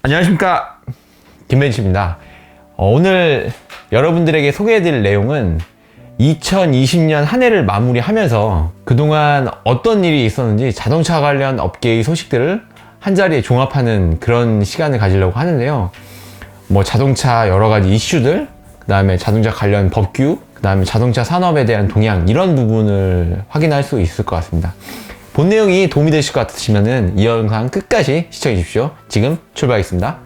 안녕하십니까, 김벤치입니다. 오늘 여러분들에게 소개해드릴 내용은 2020년 한 해를 마무리하면서 그동안 어떤 일이 있었는지 자동차 관련 업계의 소식들을 한자리에 종합하는 그런 시간을 가지려고 하는데요. 뭐 자동차 여러가지 이슈들, 그 다음에 자동차 관련 법규, 그 다음에 자동차 산업에 대한 동향, 이런 부분을 확인할 수 있을 것 같습니다. 본 내용이 도움이 되실 것 같으시면은 이 영상 끝까지 시청해 주십시오. 지금 출발하겠습니다.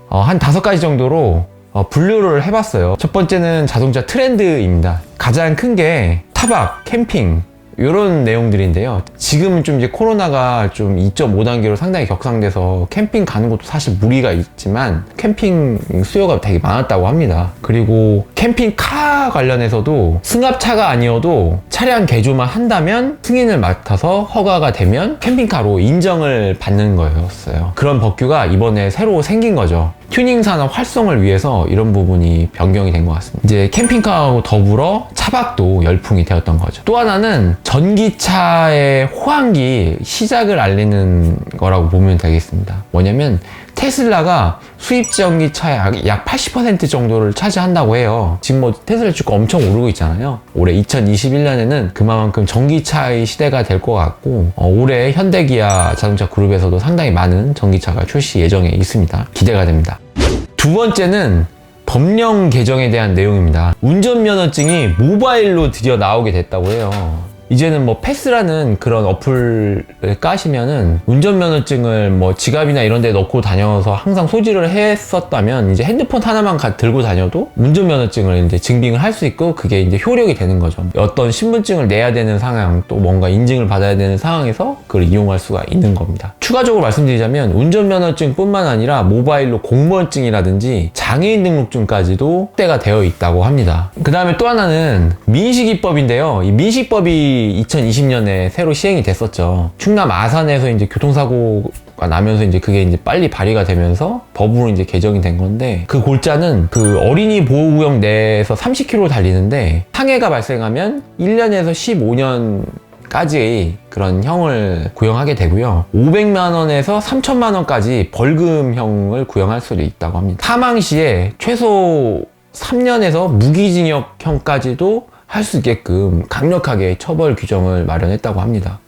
한 5가지 정도로 분류를 해봤어요. 첫 번째는 자동차 트렌드입니다. 가장 큰 게 타박, 캠핑, 이런 내용들인데요. 지금은 좀 이제 코로나가 좀 2.5단계로 상당히 격상돼서 캠핑 가는 것도 사실 무리가 있지만 캠핑 수요가 되게 많았다고 합니다. 그리고 캠핑카 관련해서도 승합차가 아니어도 차량 개조만 한다면 승인을 맡아서 허가가 되면 캠핑카로 인정을 받는 거였어요. 그런 법규가 이번에 새로 생긴 거죠. 튜닝 산업 활성을 위해서 이런 부분이 변경이 된 것 같습니다. 이제 캠핑카하고 더불어 차박도 열풍이 되었던 거죠. 또 하나는 전기차의 호황기 시작을 알리는 거라고 보면 되겠습니다. 뭐냐면 테슬라가 수입 전기차의 약 80% 정도를 차지한다고 해요. 지금 뭐 테슬라 주가 엄청 오르고 있잖아요. 올해 2021년에는 그만큼 전기차의 시대가 될 것 같고, 올해 현대기아 자동차 그룹에서도 상당히 많은 전기차가 출시 예정에 있습니다. 기대가 됩니다. 두 번째는 법령 개정에 대한 내용입니다. 운전면허증이 모바일로 드디어 나오게 됐다고 해요. 이제는 뭐 패스라는 그런 어플을 까시면은 운전면허증을 뭐 지갑이나 이런 데 넣고 다녀서 항상 소지를 했었다면 이제 핸드폰 하나만 들고 다녀도 운전면허증을 이제 증빙을 할 수 있고, 그게 이제 효력이 되는 거죠. 어떤 신분증을 내야 되는 상황, 또 뭔가 인증을 받아야 되는 상황에서 그걸 이용할 수가 있는 겁니다. 추가적으로 말씀드리자면 운전면허증 뿐만 아니라 모바일로 공무원증이라든지 장애인 등록증까지도 확대가 되어 있다고 합니다. 그 다음에 또 하나는 민식이법인데요. 이 민식법이 2020년에 새로 시행이 됐었죠. 충남 아산에서 이제 교통사고가 나면서 이제 그게 이제 빨리 발의가 되면서 법으로 이제 개정이 된 건데, 그 골자는 그 어린이 보호구역 내에서 30km 달리는데 상해가 발생하면 1년에서 15년 까지의 그런 형을 구형하게 되고요. 500만 원에서 3천만 원까지 벌금형을 구형할 수 있다고 합니다. 사망 시에 최소 3년에서 무기징역형까지도 할 수 있게끔 강력하게 처벌 규정을 마련했다고 합니다.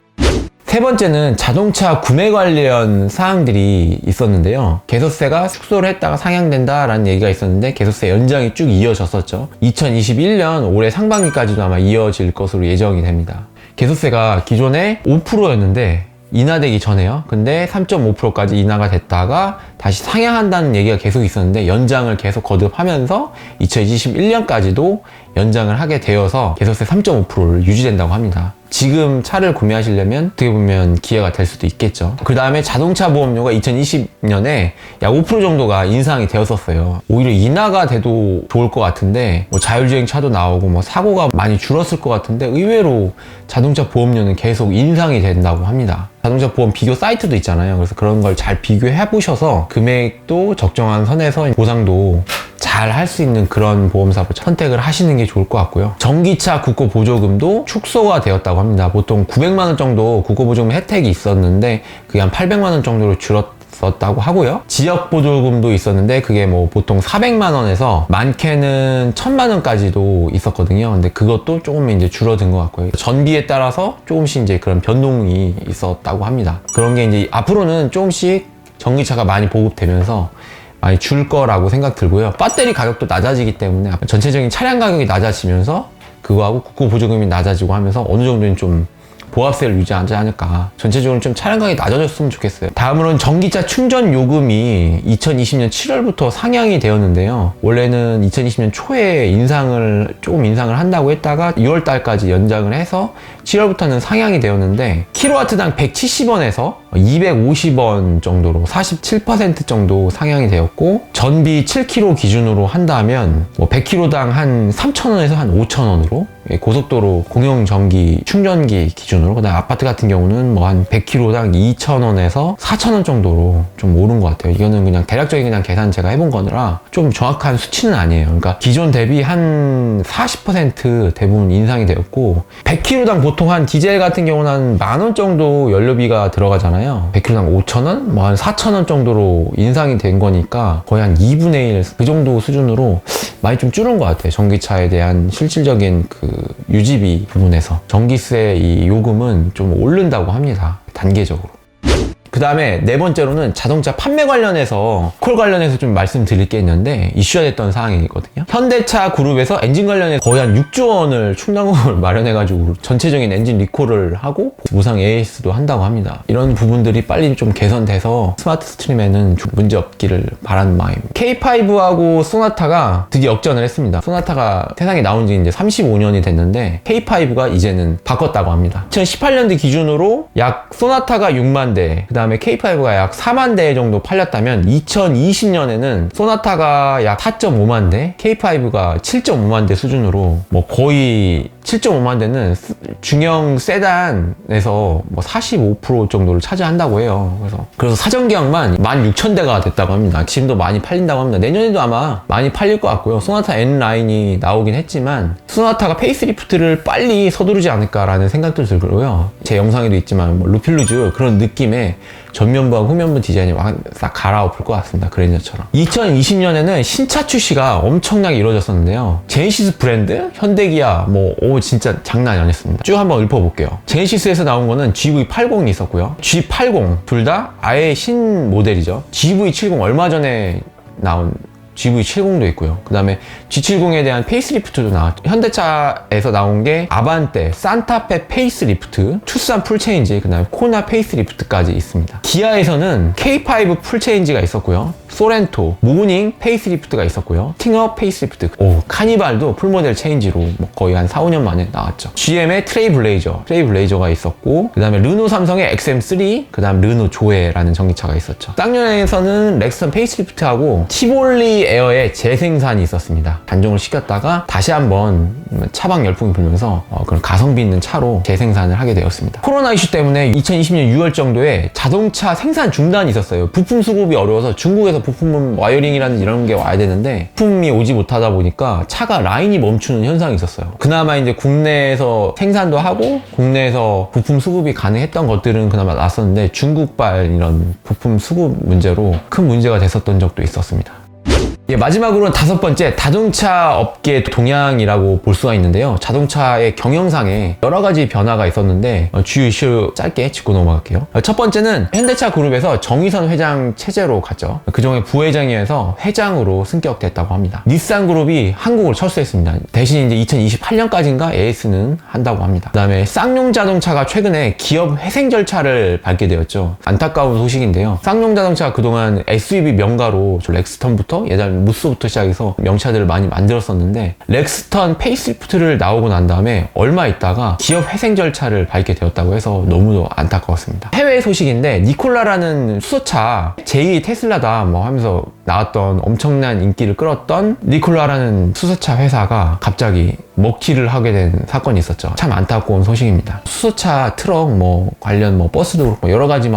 세 번째는 자동차 구매 관련 사항들이 있었는데요. 개소세가 축소를 했다가 상향된다라는 얘기가 있었는데 개소세 연장이 쭉 이어졌었죠. 2021년 올해 상반기까지도 아마 이어질 것으로 예정이 됩니다. 개소세가 기존에 5%였는데 인하되기 전에요. 근데 3.5%까지 인하가 됐다가 다시 상향한다는 얘기가 계속 있었는데 연장을 계속 거듭하면서 2021년까지도 연장을 하게 되어서 개소세 3.5%를 유지된다고 합니다. 지금 차를 구매하시려면 어떻게 보면 기회가 될 수도 있겠죠. 그 다음에 자동차 보험료가 2020년에 약 5% 정도가 인상이 되었었어요. 오히려 인하가 돼도 좋을 것 같은데 뭐 자율주행 차도 나오고 뭐 사고가 많이 줄었을 것 같은데 의외로 자동차 보험료는 계속 인상이 된다고 합니다. 자동차 보험 비교 사이트도 있잖아요. 그래서 그런 걸 잘 비교해 보셔서 금액도 적정한 선에서 보상도 잘 할 수 있는 그런 보험사로 선택을 하시는 게 좋을 것 같고요. 전기차 국고보조금도 축소가 되었다고 합니다. 보통 900만 원 정도 국고보조금 혜택이 있었는데 그게 한 800만 원 정도로 줄었다고 하고요. 지역보조금도 있었는데 그게 뭐 보통 400만 원에서 많게는 1000만 원까지도 있었거든요. 근데 그것도 조금 이제 줄어든 것 같고요. 전비에 따라서 조금씩 이제 그런 변동이 있었다고 합니다. 그런 게 이제 앞으로는 조금씩 전기차가 많이 보급되면서 많이 줄 거라고 생각 들고요. 배터리 가격도 낮아지기 때문에 전체적인 차량 가격이 낮아지면서 그거하고 국고보조금이 낮아지고 하면서 어느 정도는 좀 보합세를 유지하지 않을까. 전체적으로 좀 차량 가격이 낮아졌으면 좋겠어요. 다음으로는 전기차 충전 요금이 2020년 7월부터 상향이 되었는데요. 원래는 2020년 초에 조금 인상을 한다고 했다가 6월 달까지 연장을 해서 7월부터는 상향이 되었는데 킬로와트당 170원에서 250원 정도로 47% 정도 상향이 되었고, 전비 7km 기준으로 한다면 뭐 100km당 한 3,000원에서 한 5,000원으로 고속도로 공용 전기 충전기 기준으로, 그다음 아파트 같은 경우는 뭐 한 100km당 2,000원에서 4,000원 정도로 좀 오른 것 같아요. 이거는 그냥 대략적인 그냥 계산 제가 해본 거라 좀 정확한 수치는 아니에요. 그러니까 기존 대비 한 40% 대부분 인상이 되었고, 100km당 보통 한 디젤 같은 경우는 한 10,000원 정도 연료비가 들어가잖아요. 하잖아요. 100km당 5,000원? 뭐 한 4,000원 정도로 인상이 된 거니까 거의 한 2분의 1 그 정도 수준으로 많이 좀 줄은 것 같아요. 전기차에 대한 실질적인 그 유지비 부분에서. 전기세 이 요금은 좀 오른다고 합니다. 단계적으로. 그 다음에 네 번째로는 자동차 판매 관련해서 콜 관련해서 좀 말씀드릴 게 있는데 이슈가 됐던 사항이거든요. 현대차 그룹에서 엔진 관련해서 거의 한 6조 원을 충당금을 마련해가지고 전체적인 엔진 리콜을 하고 무상 AS도 한다고 합니다. 이런 부분들이 빨리 좀 개선돼서 스마트 스트림에는 좀 문제 없기를 바라는 마음입니다. K5하고 소나타가 드디어 역전을 했습니다. 소나타가 세상에 나온 지 이제 35년이 됐는데 K5가 이제는 바꿨다고 합니다. 2018년도 기준으로 약 소나타가 6만 대, 그 다음에 K5가 약 4만 대 정도 팔렸다면 2020년에는 소나타가 약 4.5만 대, K5가 7.5만 대 수준으로 뭐 거의 7.5만 대는 중형 세단에서 뭐 45% 정도를 차지한다고 해요. 그래서 사전 계약만 16,000대가 됐다고 합니다. 지금도 많이 팔린다고 합니다. 내년에도 아마 많이 팔릴 것 같고요. 소나타 N 라인이 나오긴 했지만 소나타가 페이스리프트를 빨리 서두르지 않을까라는 생각도 들고요. 제 영상에도 있지만 뭐 루필루즈 그런 느낌의 전면부하고 후면부 디자인이 싹 갈아엎을 것 같습니다. 그랜저처럼. 2020년에는 신차 출시가 엄청나게 이루어졌었는데요. 제네시스 브랜드, 현대기아, 진짜 장난이 아니었습니다. 쭉 한번 읊어볼게요. 제네시스에서 나온 거는 GV80이 있었고요. G80 둘 다 아예 신 모델이죠. GV70 얼마 전에 나온 GV70도 있고요. 그 다음에 G70에 대한 페이스리프트도 나왔죠. 현대차에서 나온 게 아반떼, 산타페 페이스리프트, 투싼 풀체인지, 그 다음에 코나 페이스리프트까지 있습니다. 기아에서는 K5 풀체인지가 있었고요. 소렌토, 모닝 페이스리프트가 있었고요. 스팅어 페이스리프트, 카니발도 풀모델 체인지로 거의 한 4, 5년 만에 나왔죠. GM의 트레이블레이저가 있었고, 그 다음에 르노 삼성의 XM3, 그 다음 르노 조에라는 전기차가 있었죠. 쌍용에서는 렉스턴 페이스리프트하고 티볼리 에어의 재생산이 있었습니다. 단종을 시켰다가 다시 한번 차박 열풍이 불면서 그런 가성비 있는 차로 재생산을 하게 되었습니다. 코로나 이슈 때문에 2020년 6월 정도에 자동차 생산 중단이 있었어요. 부품 수급이 어려워서 중국에서 부품 와이어링이라든지 이런 게 와야 되는데 부품이 오지 못하다 보니까 차가 라인이 멈추는 현상이 있었어요. 그나마 이제 국내에서 생산도 하고 국내에서 부품 수급이 가능했던 것들은 그나마 났었는데 중국발 이런 부품 수급 문제로 큰 문제가 됐었던 적도 있었습니다. 마지막으로는 다섯 번째, 자동차 업계 동향이라고 볼 수가 있는데요. 자동차의 경영상에 여러 가지 변화가 있었는데 주요 이슈 짧게 짚고 넘어갈게요. 첫 번째는 현대차 그룹에서 정의선 회장 체제로 갔죠. 그전에 부회장이어서 회장으로 승격됐다고 합니다. 닛산 그룹이 한국을 철수했습니다. 대신 이제 2028년까지인가 AS는 한다고 합니다. 그 다음에 쌍용 자동차가 최근에 기업 회생 절차를 밟게 되었죠. 안타까운 소식인데요. 쌍용 자동차가 그동안 SUV 명가로 렉스턴부터 예전 무스부터 시작해서 명차들을 많이 만들었었는데 렉스턴 페이스리프트를 나오고 난 다음에 얼마 있다가 기업 회생 절차를 밟게 되었다고 해서 너무도 안타까웠습니다. 해외 소식인데 니콜라라는 수소차 제2 테슬라다 하면서 나왔던 엄청난 인기를 끌었던 니콜라라는 수소차 회사가 갑자기 먹튀를 하게 된 사건이 있었죠. 참 안타까운 소식입니다. 수소차 트럭 관련 버스도 그렇고 여러 가지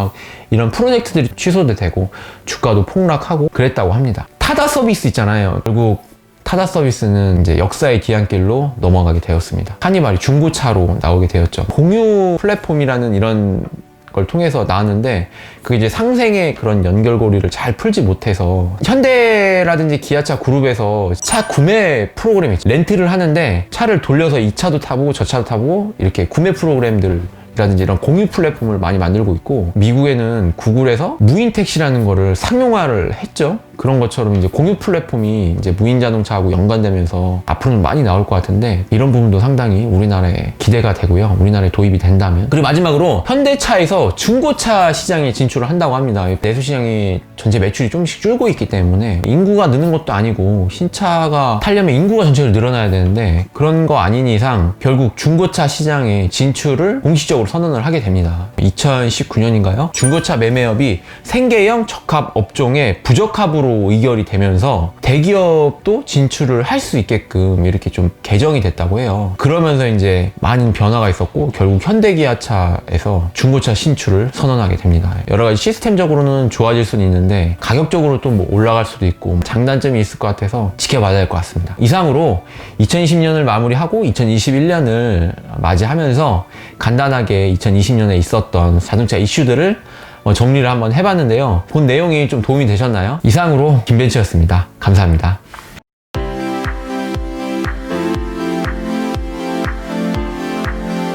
이런 프로젝트들이 취소도 되고 주가도 폭락하고 그랬다고 합니다. 타다 서비스 있잖아요. 결국 타다 서비스는 이제 역사의 뒤안길로 넘어가게 되었습니다. 카니발이 중고차로 나오게 되었죠. 공유 플랫폼이라는 이런 걸 통해서 나왔는데 그게 이제 상생의 그런 연결고리를 잘 풀지 못해서 현대라든지 기아차 그룹에서 차 구매 프로그램이 있죠. 렌트를 하는데 차를 돌려서 이 차도 타보고 저 차도 타보고 이렇게 구매 프로그램들 라든지 이런 공유 플랫폼을 많이 만들고 있고 미국에는 구글에서 무인 택시라는 거를 상용화를 했죠. 그런 것처럼 이제 공유 플랫폼이 이제 무인 자동차하고 연관되면서 앞으로는 많이 나올 것 같은데 이런 부분도 상당히 우리나라에 기대가 되고요. 우리나라에 도입이 된다면. 그리고 마지막으로 현대차에서 중고차 시장에 진출을 한다고 합니다. 내수 시장이 전체 매출이 조금씩 줄고 있기 때문에 인구가 느는 것도 아니고 신차가 타려면 인구가 전체로 늘어나야 되는데 그런 거 아닌 이상 결국 중고차 시장에 진출을 공식적으로 선언을 하게 됩니다. 2019년인가요? 중고차 매매업이 생계형 적합 업종의 부적합으로 의결이 되면서 대기업도 진출을 할 수 있게끔 이렇게 좀 개정이 됐다고 해요. 그러면서 이제 많은 변화가 있었고 결국 현대기아차에서 중고차 신출을 선언하게 됩니다. 여러 가지 시스템적으로는 좋아질 수는 있는데 가격적으로 또 올라갈 수도 있고 장단점이 있을 것 같아서 지켜봐야 될 것 같습니다. 이상으로 2020년을 마무리하고 2021년을 맞이하면서 간단하게 2020년에 있었던 자동차 이슈들을 정리를 한번 해봤는데요. 본 내용이 좀 도움이 되셨나요? 이상으로 김벤치였습니다. 감사합니다.